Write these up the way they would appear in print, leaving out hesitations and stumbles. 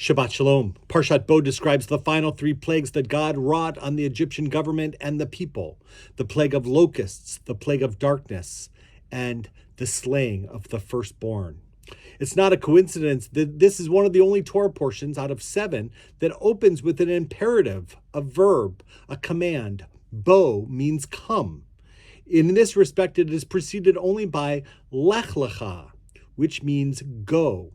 Shabbat Shalom. Parshat Bo describes the final three plagues that God wrought on the Egyptian government and the people: the plague of locusts, the plague of darkness, and the slaying of the firstborn. It's not a coincidence that this is one of the only Torah portions out of 7 that opens with an imperative, a verb, a command. Bo means come. In this respect, it is preceded only by Lech Lecha, which means go.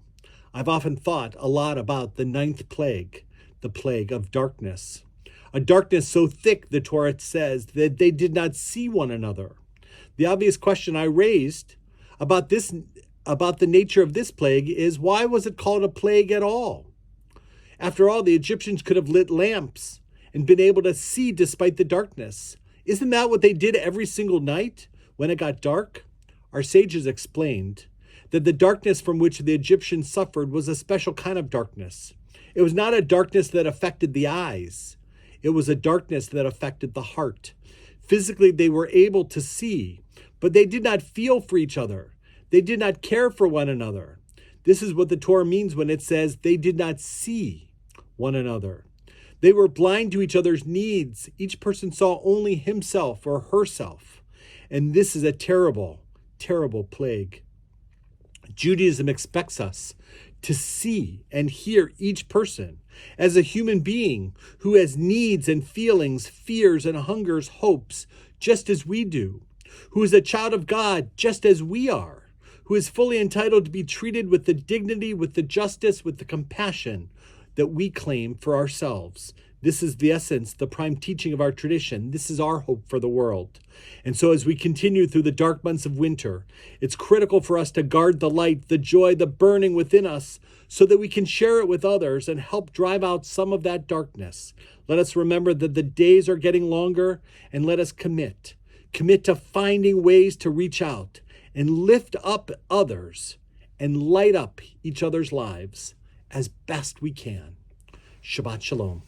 I've often thought a lot about the 9th plague, the plague of darkness. A darkness so thick, the Torah says, that they did not see one another. The obvious question I raised about the nature of this plague is, why was it called a plague at all? After all, the Egyptians could have lit lamps and been able to see despite the darkness. Isn't that what they did every single night when it got dark? Our sages explained that the darkness from which the Egyptians suffered was a special kind of darkness. It was not a darkness that affected the eyes. It was a darkness that affected the heart. Physically, they were able to see, but they did not feel for each other. They did not care for one another. This is what the Torah means when it says they did not see one another. They were blind to each other's needs. Each person saw only himself or herself. And this is a terrible, terrible plague. Judaism expects us to see and hear each person as a human being who has needs and feelings, fears and hungers, hopes, just as we do, who is a child of God just as we are, who is fully entitled to be treated with the dignity, with the justice, with the compassion that we claim for ourselves. This is the essence, the prime teaching of our tradition. This is our hope for the world. And so as we continue through the dark months of winter, it's critical for us to guard the light, the joy, the burning within us, so that we can share it with others and help drive out some of that darkness. Let us remember that the days are getting longer, and let us commit to finding ways to reach out and lift up others and light up each other's lives as best we can. Shabbat Shalom.